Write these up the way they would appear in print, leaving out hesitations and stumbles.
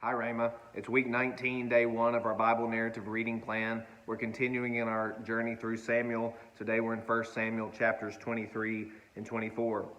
Hi, Rama. It's week 19, day 1 of our Bible narrative reading plan. We're continuing in our journey through Samuel. Today we're in 1 Samuel chapters 23 and 24.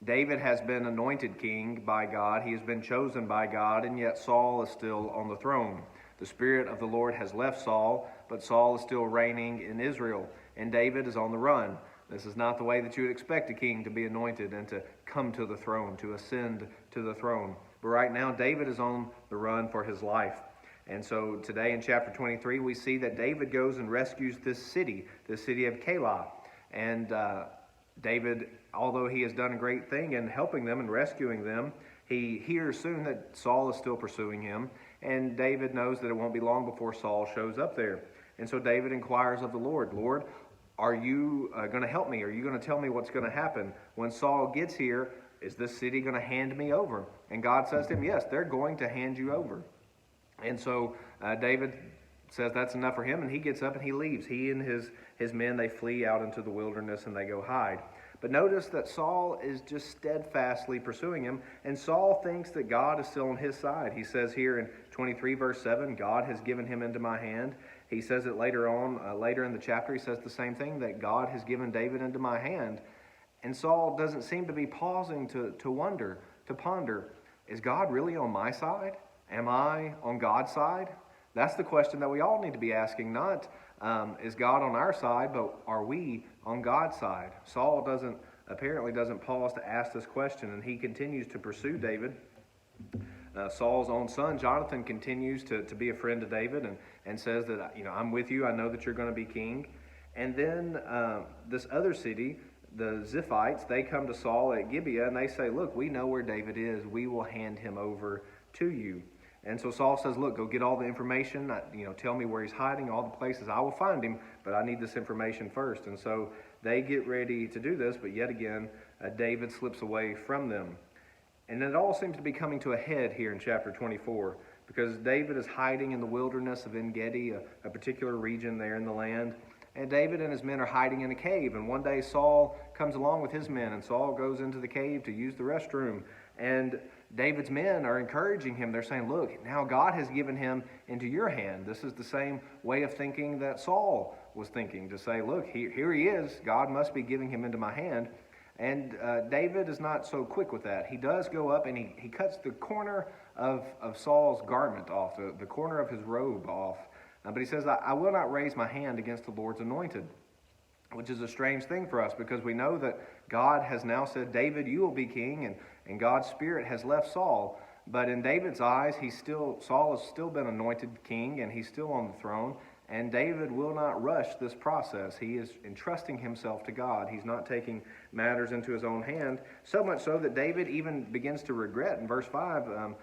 David has been anointed king by God. He has been chosen by God, and yet Saul is still on the throne. The Spirit of the Lord has left Saul, but Saul is still reigning in Israel, and David is on the run. This is not the way that you would expect a king to be anointed and to come to the throne, to ascend to the throne. But right now, David is on the run for his life. And so today in chapter 23, we see that David goes and rescues this city of Keilah. And David, although he has done a great thing in helping them and rescuing them, he hears soon that Saul is still pursuing him. And David knows that it won't be long before Saul shows up there. And so David inquires of the Lord, Lord, are you going to help me? Are you going to tell me what's going to happen? When Saul gets here, is this city going to hand me over? And God says to him, yes, they're going to hand you over. And so David says that's enough for him, and he gets up and he leaves. He and his men, they flee out into the wilderness and they go hide. But notice that Saul is just steadfastly pursuing him, and Saul thinks that God is still on his side. He says here in 23 verse 7, God has given him into my hand. He says it later on, later in the chapter, he says the same thing, that God has given David into my hand. And Saul doesn't seem to be pausing to wonder, to ponder, is God really on my side? Am I on God's side? That's the question that we all need to be asking, not is God on our side, but are we on God's side? Saul apparently doesn't pause to ask this question, and he continues to pursue David. Saul's own son, Jonathan, continues to be a friend to David and says that, I'm with you. I know that you're going to be king. And then this other city, the Ziphites, they come to Saul at Gibeah and they say, look, we know where David is. We will hand him over to you. And so Saul says, look, go get all the information. Tell me where he's hiding, all the places. I will find him, but I need this information first. And so they get ready to do this, but yet again, David slips away from them. And it all seems to be coming to a head here in chapter 24, because David is hiding in the wilderness of En-Gedi, a particular region there in the land. And David and his men are hiding in a cave. And one day Saul comes along with his men, and Saul goes into the cave to use the restroom. And David's men are encouraging him. They're saying, look, now God has given him into your hand. This is the same way of thinking that Saul was thinking, to say, look, here he is. God must be giving him into my hand. And David is not so quick with that. He does go up and he cuts the corner of Saul's garment off, the corner of his robe off. But he says, I will not raise my hand against the Lord's anointed, which is a strange thing for us, because we know that God has now said, David, you will be king, and God's Spirit has left Saul. But in David's eyes, Saul has still been anointed king, and he's still on the throne, and David will not rush this process. He is entrusting himself to God. He's not taking matters into his own hand, so much so that David even begins to regret in verse 5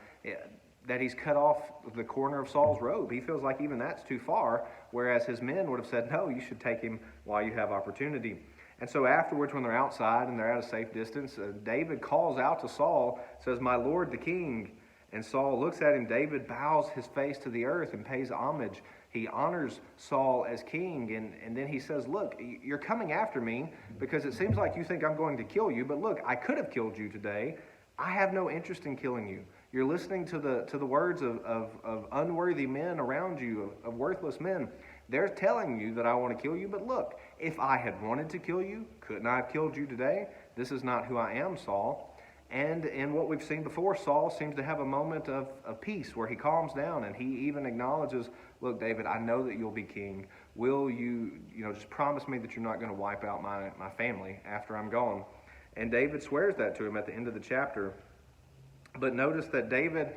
that he's cut off the corner of Saul's robe. He feels like even that's too far, whereas his men would have said, no, you should take him while you have opportunity. And so afterwards, when they're outside and they're at a safe distance, David calls out to Saul, says, my lord the king. And Saul looks at him. David bows his face to the earth and pays homage. He honors Saul as king, and then he says, look, you're coming after me because it seems like you think I'm going to kill you, but look, I could have killed you today. I have no interest in killing you. You're listening to the words of unworthy men around you, of worthless men. They're telling you that I want to kill you, but look, if I had wanted to kill you, couldn't I have killed you today? This is not who I am, Saul. And in what we've seen before, Saul seems to have a moment of peace where he calms down, and he even acknowledges, look, David, I know that you'll be king. Will you just promise me that you're not going to wipe out my family after I'm gone? And David swears that to him at the end of the chapter. But notice that David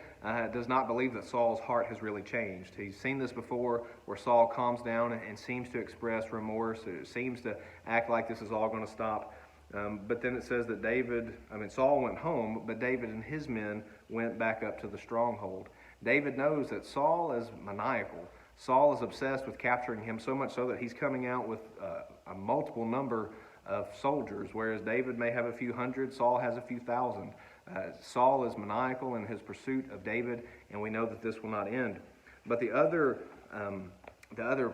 does not believe that Saul's heart has really changed. He's seen this before, where Saul calms down and seems to express remorse. It seems to act like this is all going to stop. But then it says that Saul went home, but David and his men went back up to the stronghold. David knows that Saul is maniacal. Saul is obsessed with capturing him, so much so that he's coming out with a multiple number of soldiers, whereas David may have a few hundred, Saul has a few thousand. Saul is maniacal in his pursuit of David, and we know that this will not end. But the other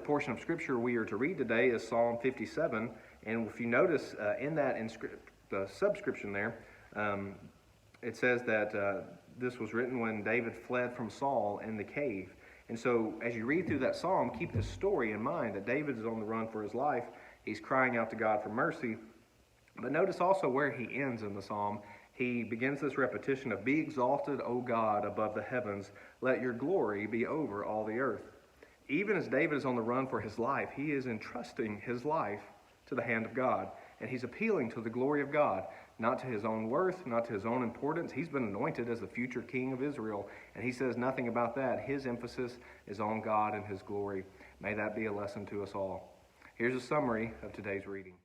portion of Scripture we are to read today is Psalm 57, and if you notice the subscription there, it says that this was written when David fled from Saul in the cave. And so as you read through that psalm, keep this story in mind that David is on the run for his life. He's crying out to God for mercy. But notice also where he ends in the psalm. He begins this repetition of, "Be exalted, O God, above the heavens. Let your glory be over all the earth." Even as David is on the run for his life, he is entrusting his life to the hand of God. And he's appealing to the glory of God, not to his own worth, not to his own importance. He's been anointed as the future king of Israel, and he says nothing about that. His emphasis is on God and his glory. May that be a lesson to us all. Here's a summary of today's reading.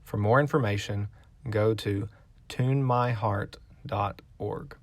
For more information, go to tunemyheart.org.